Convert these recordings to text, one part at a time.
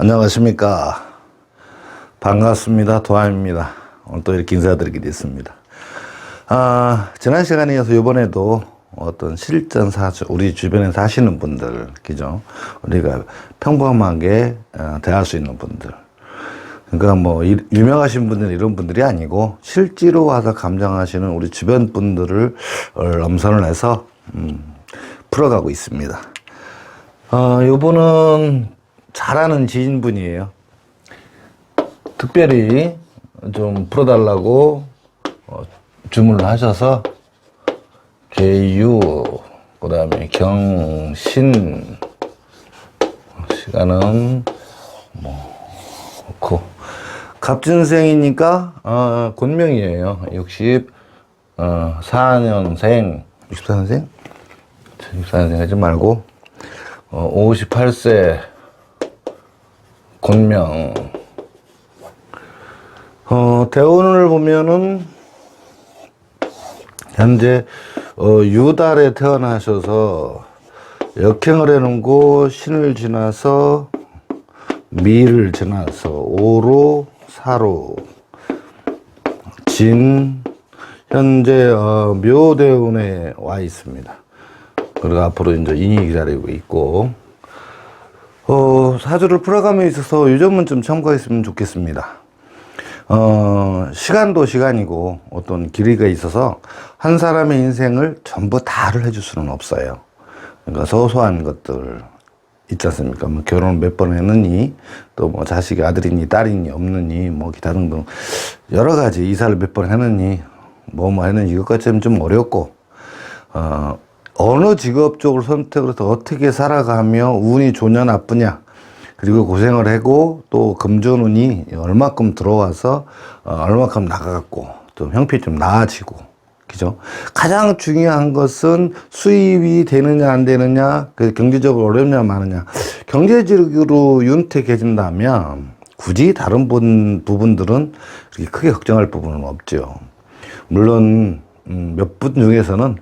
안녕하십니까. 반갑습니다. 도함입니다. 오늘 또 이렇게 인사드리게 됐습니다. 지난 시간에 이어서 이번에도 어떤 실전 사주, 우리 주변에 사시는 분들, 그죠? 우리가 평범하게 대할 수 있는 분들. 그러니까 뭐, 유명하신 분들은 이런 분들이 아니고, 실제로 와서 감정하시는 우리 주변 분들을 엄선을 해서, 풀어가고 있습니다. 요분은 잘 아는 지인분이에요. 특별히 좀 풀어달라고 주문을 하셔서 개유, 그 다음에 경신, 시간은 뭐 고 갑진생이니까 곤명이에요. 64년생 64년생? 64년생 하지 말고 58세 곤명. 대운을 보면은 현재 유달에 태어나셔서 역행을 해놓고 신을 지나서 미를 지나서 오로 사로 진 현재 묘대운에 와 있습니다. 그리고 앞으로 이제 인이 기다리고 있고, 사주를 풀어감에 있어서 이 점은 좀 참고했으면 좋겠습니다. 시간도 시간이고 어떤 길이가 있어서 한 사람의 인생을 전부 다를 해줄 수는 없어요. 그러니까 소소한 것들 있지 않습니까? 뭐 결혼 몇 번 했느니, 또 뭐 자식이 아들이니 딸이니 없느니, 뭐 기타 등등 여러 가지 이사를 몇 번 했느니, 뭐 했느니 이것까지는 좀 어렵고, 어느 직업 쪽을 선택을 해서 어떻게 살아가며 운이 좋냐 나쁘냐, 그리고 고생을 하고 또 금전운이 얼마큼 들어와서 얼마큼 나가갖고 좀 형편이 좀 나아지고, 그죠? 가장 중요한 것은 수입이 되느냐 안 되느냐, 그 경제적으로 어렵냐 마느냐. 경제적으로 윤택해진다면 굳이 다른 부분들은 그렇게 크게 걱정할 부분은 없죠. 물론 몇 분 중에서는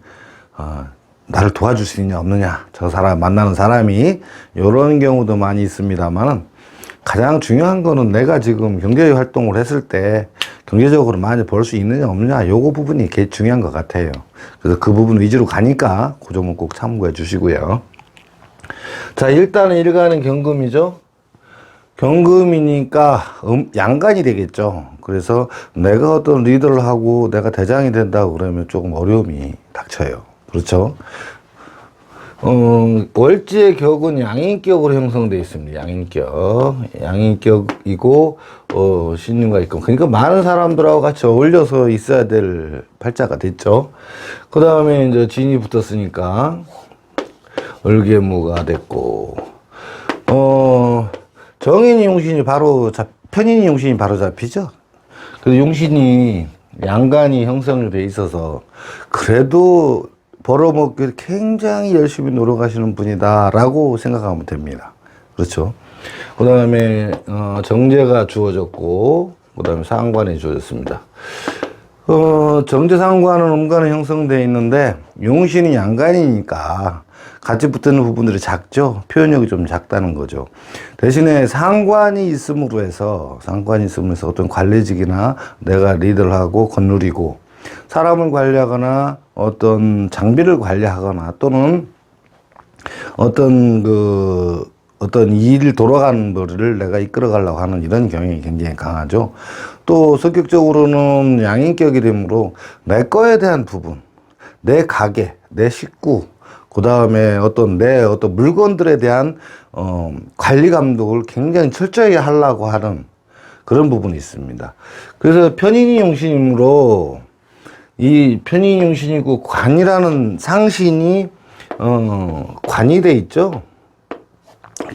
나를 도와줄 수 있냐 없느냐, 저 사람 만나는 사람이, 이런 경우도 많이 있습니다만은, 가장 중요한 거는 내가 지금 경제 활동을 했을 때 경제적으로 많이 벌 수 있느냐 없느냐, 요거 부분이 게 중요한 것 같아요. 그래서 그 부분 위주로 가니까 그 점은 꼭 참고해 주시고요. 자, 일단은 일간은 경금이죠. 경금이니까 양간이 되겠죠. 그래서 내가 어떤 리더를 하고 내가 대장이 된다고 그러면 조금 어려움이 닥쳐요. 그렇죠? 월지의 격은 양인격으로 형성되어 있습니다. 양인격이고, 신님과 있고. 그러니까 많은 사람들하고 같이 어울려서 있어야 될 팔자가 됐죠. 그 다음에 이제 진이 붙었으니까, 을개무가 됐고, 정인이 용신이 편인이 용신이 바로 잡히죠. 그래서 용신이 양간이 형성이 돼 있어서, 그래도 벌어먹기 굉장히 열심히 노력하시는 분이다라고 생각하면 됩니다. 그렇죠? 그 다음에 정제가 주어졌고, 그 다음에 상관이 주어졌습니다. 정제 상관은 음간은 형성되어 있는데 용신이 양간이니까 같이 붙는 부분들이 작죠. 표현력이 좀 작다는 거죠. 대신에 상관이 있음으로 해서 어떤 관리직이나 내가 리더를 하고 건누리고, 사람을 관리하거나 어떤 장비를 관리하거나 또는 어떤 일을 돌아가는 거를 내가 이끌어 가려고 하는 이런 경향이 굉장히 강하죠. 또 성격적으로는 양인격이 되므로 내 거에 대한 부분, 내 가게, 내 식구, 그 다음에 내 어떤 물건들에 대한 관리 감독을 굉장히 철저히 하려고 하는 그런 부분이 있습니다. 그래서 편인이 용신이므로, 이 편인이 용신이고 관이라는 상신이 관이 돼 있죠.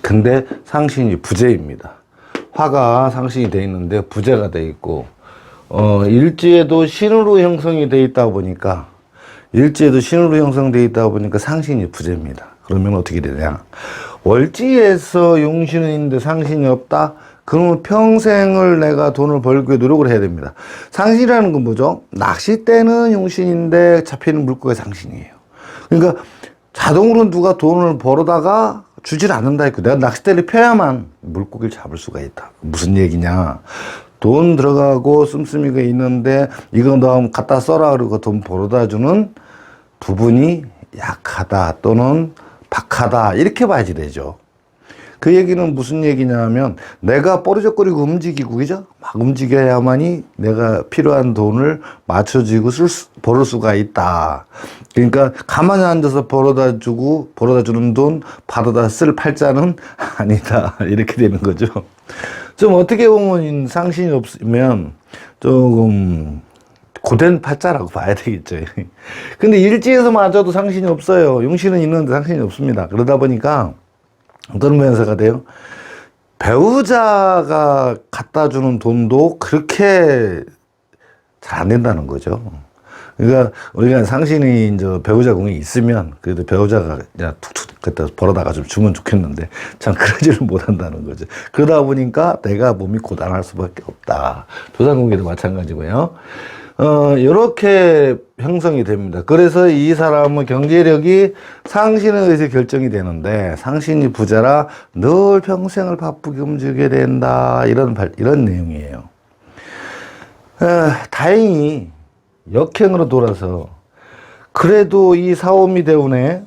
근데 상신이 부재입니다. 화가 상신이 돼 있는데 부재가 돼 있고, 일지에도 신으로 형성이 돼 있다 보니까 상신이 부재입니다. 그러면 어떻게 되냐? 월지에서 용신은 있는데 상신이 없다? 그러면 평생을 내가 돈을 벌기 위해 노력을 해야 됩니다. 상신이라는 건 뭐죠? 낚싯대는 용신인데 잡히는 물고기가 상신이에요. 그러니까 자동으로 누가 돈을 벌어다가 주질 않는다 했고, 내가 낚싯대를 펴야만 물고기를 잡을 수가 있다. 무슨 얘기냐. 돈 들어가고 씀씀이가 있는데 이거 너 갖다 써라 그러고 돈 벌어다 주는 부분이 약하다 또는 박하다 이렇게 봐야지 되죠. 그 얘기는 무슨 얘기냐면 내가 뽀르적거리고 움직이고 그죠? 막 움직여야만이 내가 필요한 돈을 맞춰지고 벌을 수가 있다. 그러니까 가만히 앉아서 벌어다 주는 돈 받아다 쓸 팔자는 아니다. 이렇게 되는 거죠. 좀 어떻게 보면 상신이 없으면 조금 고된 팔자라고 봐야 되겠죠. 근데 일지에서 맞아도 상신이 없어요. 용신은 있는데 상신이 없습니다. 그러다 보니까 어떤 면에서가 돼요? 배우자가 갖다 주는 돈도 그렇게 잘 안 된다는 거죠. 그러니까 우리가 상신이 이제 배우자 공이 있으면 그래도 배우자가 그냥 툭툭 그때 벌어다가 좀 주면 좋겠는데 참 그러지를 못한다는 거죠. 그러다 보니까 내가 몸이 고단할 수밖에 없다. 조상공계도 마찬가지고요. 이렇게 형성이 됩니다. 그래서 이 사람은 경제력이 상신에 의해서 결정이 되는데 상신이 부자라 늘 평생을 바쁘게 움직여야 된다. 이런 내용이에요. 다행히 역행으로 돌아서 그래도 이 사오미 대운에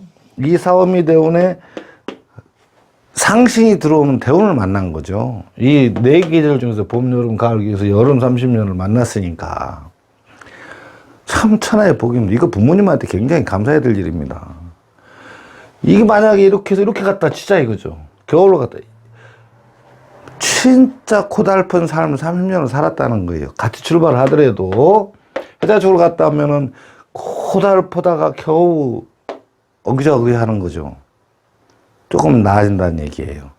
상신이 들어오는 대운을 만난 거죠. 이 네 계절 중에서 봄, 여름, 가을 중에서 여름 30년을 만났으니까 참 천하의 복입니다. 이거 부모님한테 굉장히 감사해야 될 일입니다. 이게 만약에 이렇게 해서 이렇게 갔다 치자 이거죠. 겨울로 갔다. 진짜 고달픈 삶을 30년을 살았다는 거예요. 같이 출발을 하더라도 회사 쪽으로 갔다 오면은 고달프다가 겨우 어기저기 하는 거죠. 조금 나아진다는 얘기예요.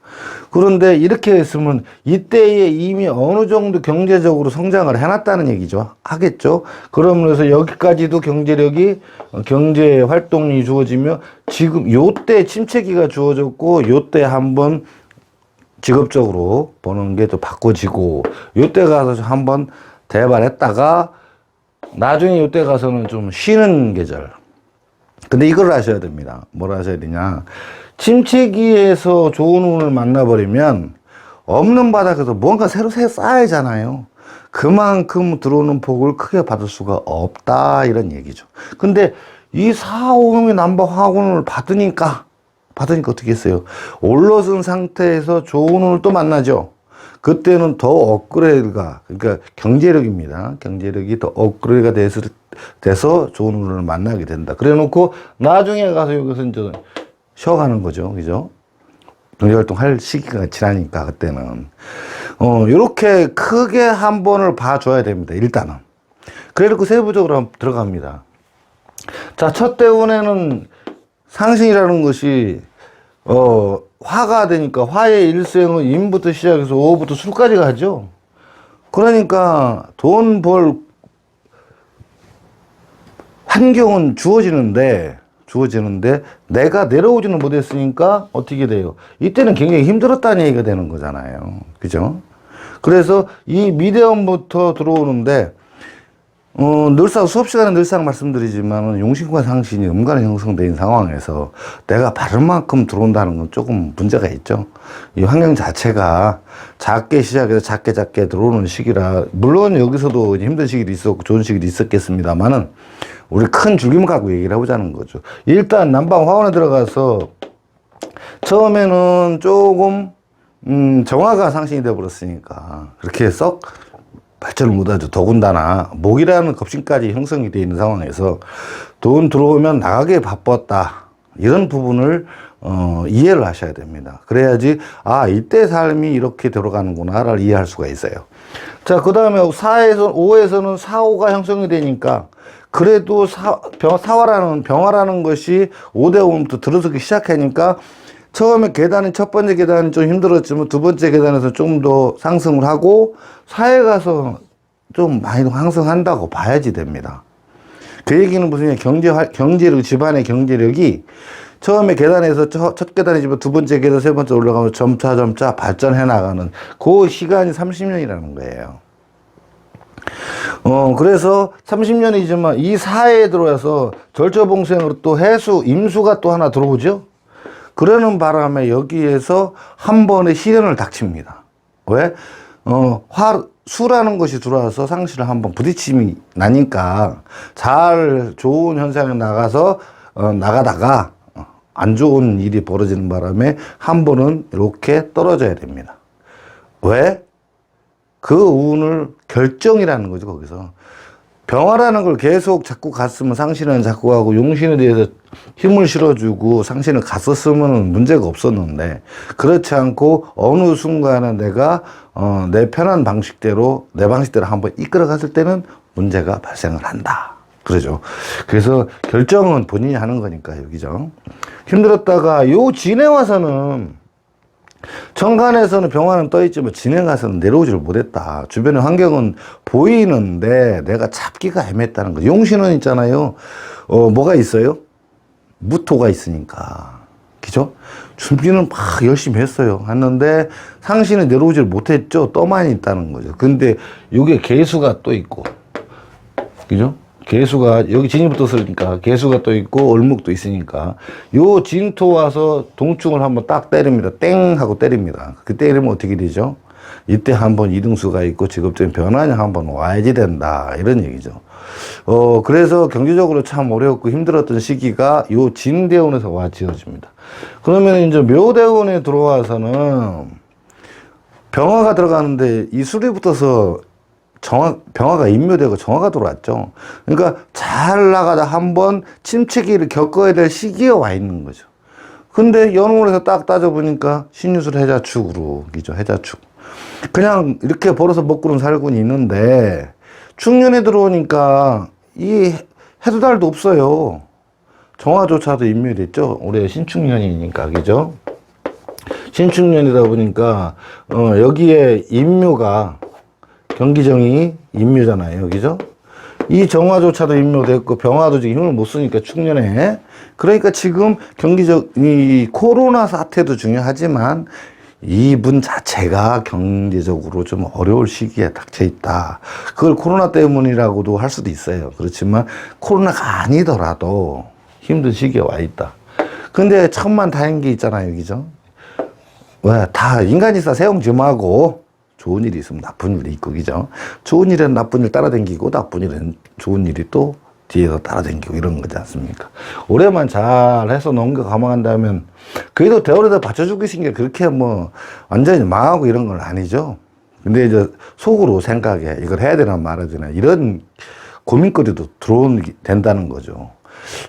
그런데 이렇게 했으면 이때에 이미 어느 정도 경제적으로 성장을 해놨다는 얘기죠. 하겠죠. 그러면서 여기까지도 경제력이 경제 활동이 주어지며 지금 요때 침체기가 주어졌고 요때 한번 직업적으로 버는 게 또 바꿔지고 요때 가서 한번 대발했다가 나중에 요때 가서는 좀 쉬는 계절. 근데 이걸 아셔야 됩니다. 뭘 아셔야 되냐. 침체기에서 좋은 운을 만나버리면 없는 바닥에서 뭔가 새로 쌓이잖아요. 그만큼 들어오는 복을 크게 받을 수가 없다 이런 얘기죠. 근데 이 사오음이 남바 화운을 받으니까 어떻게 했어요? 올라선 상태에서 좋은 운을 또 만나죠. 그때는 더 업그레이드가 그러니까 경제력입니다. 경제력이 더 업그레이드가 돼서 좋은 운을 만나게 된다. 그래놓고 나중에 가서 여기서 이제 쉬어가는 거죠. 그죠? 경제활동 할 시기가 지나니까, 그때는. 요렇게 크게 한 번을 봐줘야 됩니다. 일단은. 그래놓고 세부적으로 한번 들어갑니다. 자, 첫 대운에는 상신이라는 것이, 화가 되니까, 화의 일생은 임부터 시작해서 오부터 술까지 가죠. 그러니까 돈 벌 환경은 주어지는데 내가 내려오지는 못했으니까 어떻게 돼요? 이때는 굉장히 힘들었다는 얘기가 되는 거잖아요. 그죠? 그래서 이 미대원부터 들어오는데 늘상 수업 시간에 늘상 말씀드리지만 용신과 상신이 음간에 형성된 상황에서 내가 바른 만큼 들어온다는 건 조금 문제가 있죠. 이 환경 자체가 작게 시작해서 작게 들어오는 시기라 물론 여기서도 힘든 시기도 있었고 좋은 시기도 있었겠습니다만은 우리 큰 줄기만 갖고 얘기를 해보자는 거죠. 일단 난방 화원에 들어가서 처음에는 조금 정화가 상신이 되어버렸으니까 그렇게 썩 발전을 못하죠. 더군다나 목이라는 겁신까지 형성이 되어 있는 상황에서 돈 들어오면 나가기에 바빴다. 이런 부분을 이해를 하셔야 됩니다. 그래야지 이때 삶이 이렇게 들어가는구나를 이해할 수가 있어요. 자, 그 다음에 5에서는 사오가 형성이 되니까 그래도 병화라는 것이 5대5부터 들어서기 시작하니까 처음에 첫 번째 계단이 좀 힘들었지만 두 번째 계단에서 좀 더 상승을 하고 사회 가서 좀 많이 상승한다고 봐야지 됩니다. 그 얘기는 무슨 경제력, 집안의 경제력이 처음에 계단에서 첫 계단이지만 두 번째 계단, 세 번째 올라가면 점차 발전해 나가는 그 시간이 30년이라는 거예요. 그래서 30년이지만 이 사회에 들어와서 절저봉생으로 또 임수가 또 하나 들어오죠. 그러는 바람에 여기에서 한 번의 시련을 닥칩니다. 왜? 수라는 것이 들어와서 상실을 한번 부딪힘이 나니까 잘 좋은 현상에 나가다가 안 좋은 일이 벌어지는 바람에 한 번은 이렇게 떨어져야 됩니다. 왜? 그 운을 결정이라는 거죠, 거기서. 병화라는 걸 계속 자꾸 갔으면 상신은 자꾸 가고 용신에 대해서 힘을 실어주고 상신을 갔었으면 문제가 없었는데 그렇지 않고 어느 순간에 내가 내 편한 방식대로 내 방식대로 한번 이끌어 갔을 때는 문제가 발생을 한다. 그러죠. 그래서 결정은 본인이 하는 거니까 여기죠. 힘들었다가 요 진에 와서는 정간에서는 병화는 떠있지만 진에 가서는 내려오지를 못했다. 주변의 환경은 보이는데 내가 잡기가 애매했다는 거죠. 용신은 있잖아요. 뭐가 있어요? 무토가 있으니까. 그죠? 준비는 막 열심히 했는데 상신은 내려오지를 못했죠. 떠만 있다는 거죠. 근데 이게 개수가 또 있고. 그죠? 개수가 여기 진이 붙었으니까 개수가 또 있고 얼목도 있으니까 요 진토 와서 동충을 한번 딱 때립니다. 땡 하고 때립니다. 그 때리면 어떻게 되죠? 이때 한번 이등수가 있고 직업적인 변환이 한번 와야지 된다 이런 얘기죠. 그래서 경제적으로 참 어렵고 힘들었던 시기가 요 진대운에서 와 지어집니다. 그러면 이제 묘대운에 들어와서는 병화가 들어가는데 이 술이 붙어서 병화가 인묘되고 정화가 들어왔죠. 그러니까 잘 나가다 한번 침체기를 겪어야 될 시기에 와 있는 거죠. 근데 연월에서 딱 따져보니까 신유술 해자축으로, 그죠? 해자축. 그냥 이렇게 벌어서 먹고는 살고는 있는데, 축년에 들어오니까 이 해도 달도 없어요. 정화조차도 인묘됐죠. 올해 신축년이니까, 그죠? 신축년이다 보니까, 여기에 인묘가 경기정이 인묘잖아요. 그죠? 이 정화조차도 인묘됐고 병화도 지금 힘을 못 쓰니까 축년에. 그러니까 지금 이 코로나 사태도 중요하지만 이분 자체가 경제적으로 좀 어려울 시기에 닥쳐 있다. 그걸 코로나 때문이라고도 할 수도 있어요. 그렇지만 코로나가 아니더라도 힘든 시기에 와 있다. 근데 천만 다행인 게 있잖아요. 그죠? 왜? 다 인간이사 세웅지마고 좋은 일이 있으면 나쁜 일이 있고, 그죠? 좋은 일은 나쁜 일 따라다니고, 나쁜 일은 좋은 일이 또 뒤에서 따라다니고, 이런 거지 않습니까? 올해만 잘 해서 넘겨 감안한다면, 그래도 대원에다 받쳐주고 있는 게 그렇게 완전히 망하고 이런 건 아니죠. 근데 이제 속으로 생각해. 이걸 해야 되나 말아야 되나. 이런 고민거리도 된다는 거죠.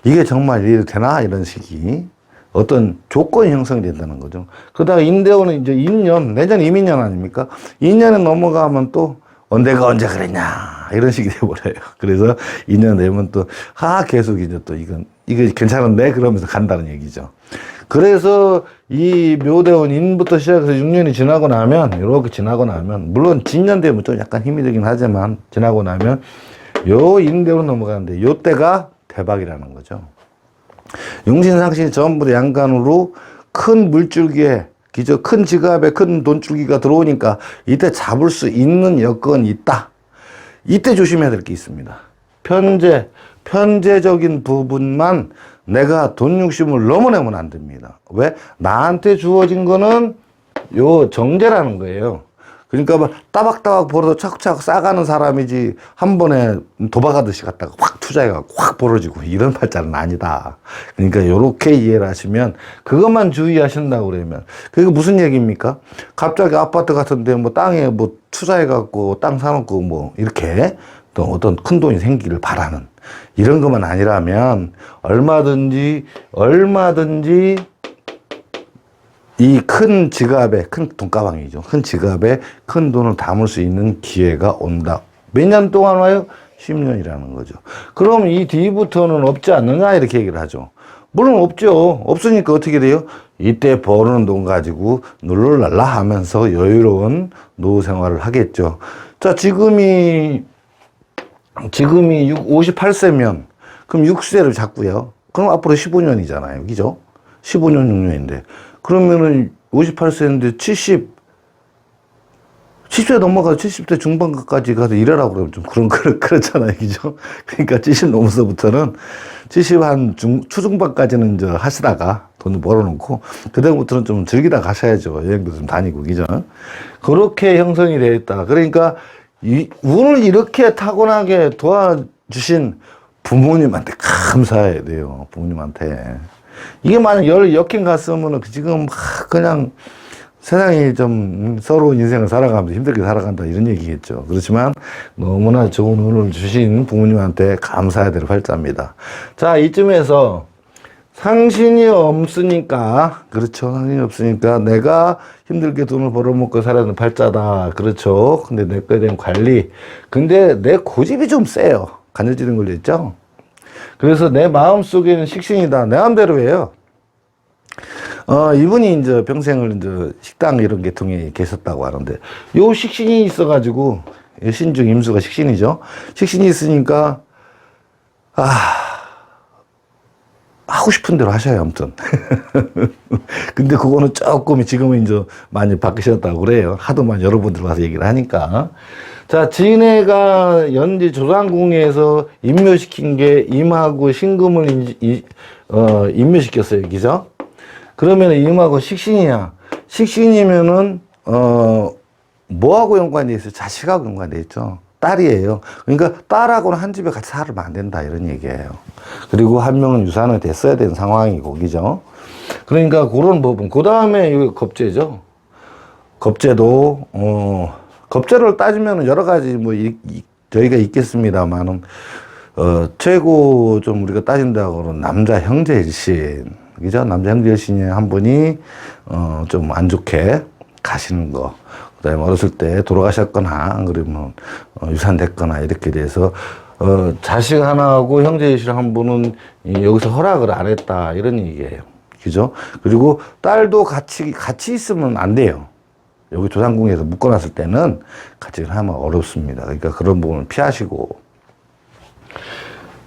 이게 정말 이래도 되나? 이런 식이. 어떤 조건이 형성이 된다는 거죠. 그러다가 인대원은 이제 인년, 내년 이민년 아닙니까? 인년에 넘어가면 또, 내가 언제 그랬냐. 이런 식이 돼버려요. 그래서 2년 되면 또, 계속 이제 또 이거 괜찮은데? 그러면서 간다는 얘기죠. 그래서 이 묘대원 인부터 시작해서 6년이 지나고 나면, 이렇게 지나고 나면, 물론 진년 되면 좀 약간 힘이 들긴 하지만, 지나고 나면, 요 인대원 넘어가는데, 요 때가 대박이라는 거죠. 용신상신이 전부 다 양간으로 큰 물줄기에, 그죠? 큰 지갑에 큰 돈줄기가 들어오니까 이때 잡을 수 있는 여건이 있다. 이때 조심해야 될 게 있습니다. 편제적인 부분만 내가 돈 욕심을 넘어내면 안 됩니다. 왜? 나한테 주어진 거는 요 정제라는 거예요. 그러니까 따박따박 벌어서 차곡차곡 싸가는 사람이지 한 번에 도박하듯이 갔다가 확 투자해가지고 확 벌어지고 이런 팔자는 아니다. 그러니까 요렇게 이해를 하시면 그것만 주의하신다고 그러면 그게 무슨 얘기입니까? 갑자기 아파트 같은데 땅에 투자해갖고 땅 사놓고 이렇게 또 어떤 큰 돈이 생기를 바라는 이런 것만 아니라면 얼마든지 이 큰 지갑에, 큰 돈가방이죠. 큰 지갑에 큰 돈을 담을 수 있는 기회가 온다. 몇 년 동안 와요? 10년이라는 거죠. 그럼 이 뒤부터는 없지 않느냐? 이렇게 얘기를 하죠. 물론 없죠. 없으니까 어떻게 돼요? 이때 버는 돈 가지고 놀랄라 하면서 여유로운 노후 생활을 하겠죠. 자, 지금이 58세면, 그럼 6세를 잡고요. 그럼 앞으로 15년이잖아요. 그죠? 15년, 6년인데. 그러면은 58세인데 70세 넘어가서 70대 중반까지 가서 일하라고 그러면 좀 그렇잖아요. 그죠? 그러니까 70 넘어서부터는 70 초중반까지는 이제 하시다가 돈 벌어놓고 그다음부터는 좀 즐기다 가셔야죠. 여행도 좀 다니고 그죠? 그렇게 형성이 되어 있다. 그러니까 운을 이렇게 타고나게 도와주신 부모님한테 감사해야 돼요. 부모님한테. 이게 만약 역행 갔으면 지금 그냥 세상이 좀 서러운 인생을 살아가면서 힘들게 살아간다 이런 얘기겠죠. 그렇지만 너무나 좋은 운을 주신 부모님한테 감사해야 될 팔자입니다. 자, 이쯤에서 상신이 없으니까, 그렇죠. 상신이 없으니까 내가 힘들게 돈을 벌어먹고 살아야 하는 팔자다. 그렇죠. 근데 내 거에 대한 관리. 근데 내 고집이 좀 세요. 간절지는 걸려 있죠. 그래서 내 마음 속에는 식신이다. 내 마음대로 해요. 이분이 이제 평생을 이제 식당 이런 계통에 계셨다고 하는데, 요 식신이 있어가지고, 신중 임수가 식신이죠. 식신이 있으니까, 하고 싶은 대로 하셔요, 아무튼. 근데 그거는 조금 지금은 이제 많이 바뀌셨다고 그래요. 하도 많이 여러분들 와서 얘기를 하니까. 자, 진해가 연지 조상궁에서 임묘시킨 게 임하고 신금을 임묘시켰어요, 그죠? 그러면 임하고 식신이야. 식신이면은, 뭐하고 연관돼 있어요? 자식하고 연관돼 있죠. 딸이에요. 그러니까 딸하고는 한 집에 같이 살면 안 된다 이런 얘기예요. 그리고 한 명은 유산을 됐어야 되는 상황이고, 그죠? 그러니까 그런 부분. 그 다음에 이 겁재죠. 겁재도 겁재를 따지면 여러 가지 뭐 저희가 있겠습니다만은 최고 좀 우리가 따진다고는 남자 형제일신, 그죠? 남자 형제일신의 한 분이 좀 안 좋게 가시는 거. 그다음에 어렸을 때 돌아가셨거나 그러면 유산됐거나 이렇게 돼서 자식 하나하고 형제이실 한 분은 여기서 허락을 안 했다 이런 얘기예요. 그죠? 그리고 딸도 같이 있으면 안 돼요. 여기 조상궁에서 묶어놨을 때는 같이 하면 어렵습니다. 그러니까 그런 부분을 피하시고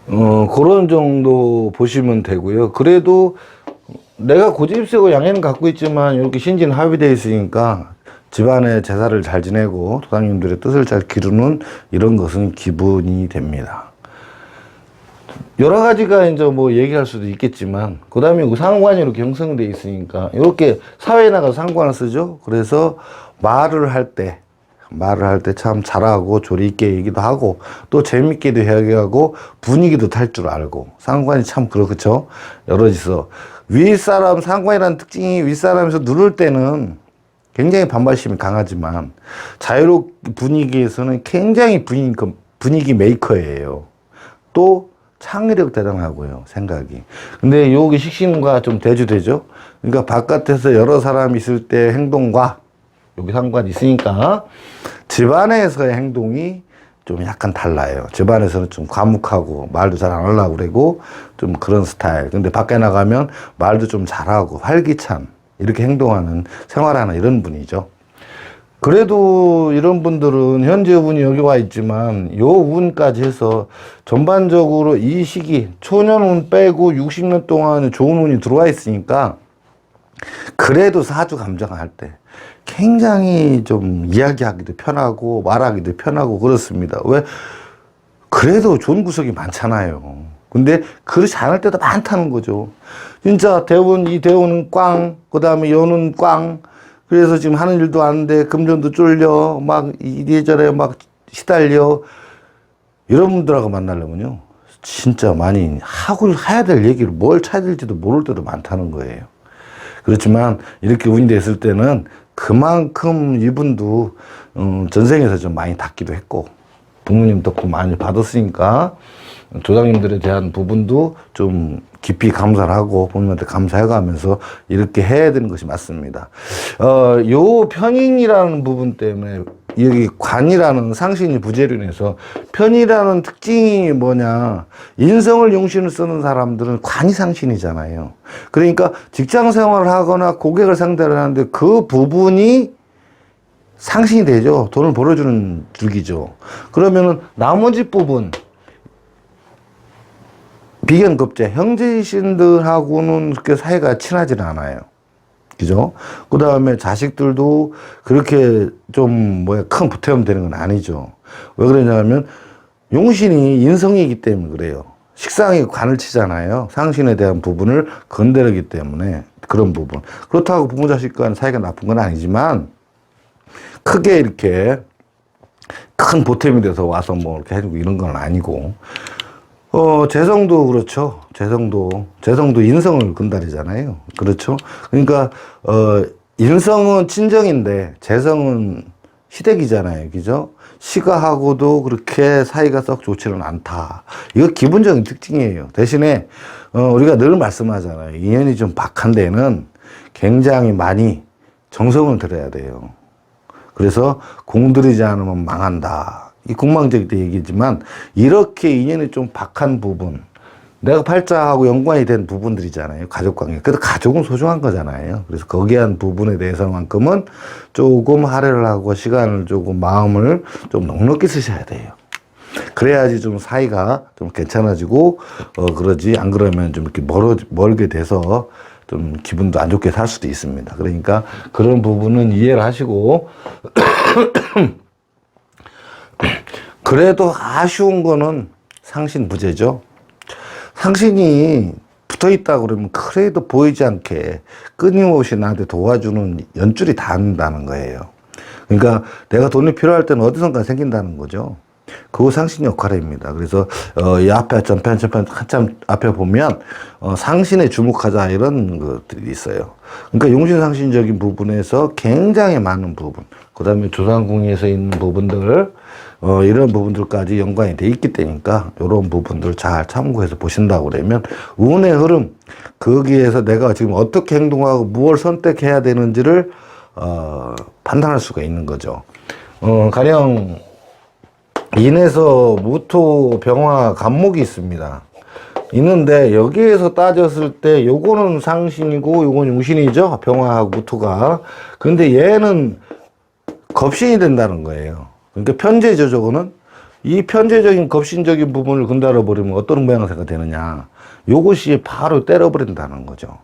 그런 정도 보시면 되고요. 그래도 내가 고집세고 양해는 갖고 있지만 이렇게 신진 합의되어 있으니까 집안의 제사를 잘 지내고 조상님들의 뜻을 잘 기르는 이런 것은 기본이 됩니다. 여러 가지가 이제 뭐 얘기할 수도 있겠지만, 그 다음에 상관이 이렇게 형성되어 있으니까, 이렇게 사회에 나가서 상관을 쓰죠. 그래서 말을 할 때 참 잘하고 조리 있게 얘기도 하고, 또 재밌게도 이야기하고, 분위기도 탈 줄 알고, 상관이 참 그렇죠. 여럿이서. 윗사람, 상관이라는 특징이 윗사람에서 누를 때는 굉장히 반발심이 강하지만 자유롭 분위기에서는 굉장히 분위기 메이커예요. 또 창의력 대단하고요, 생각이. 근데 여기 식신과 좀 대조되죠. 그러니까 바깥에서 여러 사람이 있을 때 행동과 여기 상관이 있으니까 집안에서의 행동이 좀 약간 달라요. 집안에서는 좀 과묵하고 말도 잘 안 하려고 그러고 좀 그런 스타일. 근데 밖에 나가면 말도 좀 잘하고 활기찬 이렇게 행동하는, 생활하는 이런 분이죠. 그래도 이런 분들은 현재 운이 여기 와 있지만 요 운까지 해서 전반적으로 이 시기 초년운 빼고 60년 동안 좋은 운이 들어와 있으니까 그래도 사주 감정할 때 굉장히 좀 이야기하기도 편하고 말하기도 편하고 그렇습니다. 왜? 그래도 좋은 구석이 많잖아요. 근데 그렇지 않을 때도 많다는 거죠. 진짜 이 대운은 꽝, 그 다음에 연은 꽝. 그래서 지금 하는 일도 안 돼. 금전도 쫄려. 막 이래저래 막 시달려. 이런 분들하고 만나려면요. 진짜 많이 해야 될 얘기를 뭘 찾아야 될지도 모를 때도 많다는 거예요. 그렇지만 이렇게 운이 됐을 때는 그만큼 이분도 전생에서 좀 많이 닿기도 했고 부모님 덕분 많이 받았으니까 조상님들에 대한 부분도 좀 깊이 감사를 하고 부모님한테 감사해가면서 이렇게 해야 되는 것이 맞습니다. 요 편인이라는 부분 때문에 여기 관이라는 상신이 부재륜에서 편이라는 특징이 뭐냐, 인성을 용신을 쓰는 사람들은 관이 상신이잖아요. 그러니까 직장 생활을 하거나 고객을 상대를 하는데 그 부분이 상신이 되죠. 돈을 벌어주는 줄기죠. 그러면은 나머지 부분 비견급제 형제신들하고는 그렇게 사이가 친하지는 않아요. 그죠? 그 다음에 자식들도 그렇게 좀 큰 부태움 되는 건 아니죠. 왜 그러냐면 용신이 인성이기 때문에 그래요. 식상이 관을 치잖아요. 상신에 대한 부분을 건드리기 때문에 그런 부분. 그렇다고 부모 자식 간 사이가 나쁜 건 아니지만, 크게 이렇게 큰 보탬이 돼서 와서 뭐 이렇게 해주고 이런 건 아니고, 재성도 그렇죠. 재성도 인성을 근달이잖아요. 그렇죠. 그러니까, 인성은 친정인데, 재성은 시댁이잖아요. 그죠? 시가하고도 그렇게 사이가 썩 좋지는 않다. 이거 기본적인 특징이에요. 대신에, 우리가 늘 말씀하잖아요. 인연이 좀 박한 데는 굉장히 많이 정성을 들여야 돼요. 그래서 공들이지 않으면 망한다. 이 공망제기 때 얘기지만, 이렇게 인연이 좀 박한 부분, 내가 팔자하고 연관이 된 부분들이잖아요. 가족관계. 그래도 가족은 소중한 거잖아요. 그래서 거기에 한 부분에 대해서만큼은 조금 할애를 하고 시간을 조금 마음을 좀 넉넉히 쓰셔야 돼요. 그래야지 좀 사이가 좀 괜찮아지고, 그러지. 안 그러면 좀 이렇게 멀게 돼서 좀 기분도 안 좋게 살 수도 있습니다. 그러니까 그런 부분은 이해를 하시고, 그래도 아쉬운 거는 상신부재죠. 상신이 붙어 있다 그러면 그래도 보이지 않게 끊임없이 나한테 도와주는 연줄이 닿는다는 거예요. 그러니까 내가 돈이 필요할 때는 어디선가 생긴다는 거죠. 그거 상신 역할입니다. 그래서 이 앞에 전편 한참 앞에 보면 상신에 주목하자 이런 것들이 있어요. 그러니까 용신상신적인 부분에서 굉장히 많은 부분, 그 다음에 조상궁에서 있는 부분들, 이런 부분들까지 연관이 돼 있기 때니까 이런 부분들 잘 참고해서 보신다고 그러면 운의 흐름, 거기에서 내가 지금 어떻게 행동하고 무엇을 선택해야 되는지를 판단할 수가 있는 거죠. 가령 인에서 무토, 병화, 간목이 있습니다. 있는데 여기에서 따졌을 때 요거는 상신이고 요건 용신이죠. 병화하고 무토가. 근데 얘는 겁신이 된다는 거예요. 그러니까 편제죠, 저거는. 이 편제적인 겁신적인 부분을 근달아 버리면 어떤 모양새가 되느냐. 요것이 바로 때려버린다는 거죠.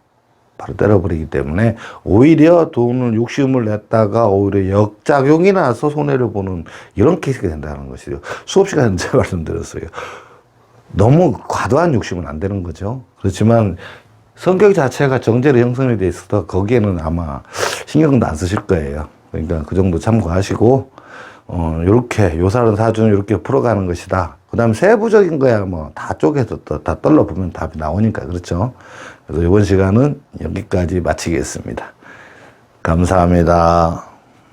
바로 때려버리기 때문에 오히려 돈을 욕심을 냈다가 오히려 역작용이 나서 손해를 보는 이런 케이스가 된다는 것이죠. 수업 시간에 제가 말씀드렸어요. 너무 과도한 욕심은 안 되는 거죠. 그렇지만 성격 자체가 정제로 형성이 돼 있어서 거기에는 아마 신경도 안 쓰실 거예요. 그러니까 그 정도 참고하시고, 요렇게, 요살은 사주는 이렇게 풀어가는 것이다. 그 다음에 세부적인 거야, 뭐, 다 쪼개서 다 떨러보면 답이 나오니까, 그렇죠? 그래서 이번 시간은 여기까지 마치겠습니다. 감사합니다.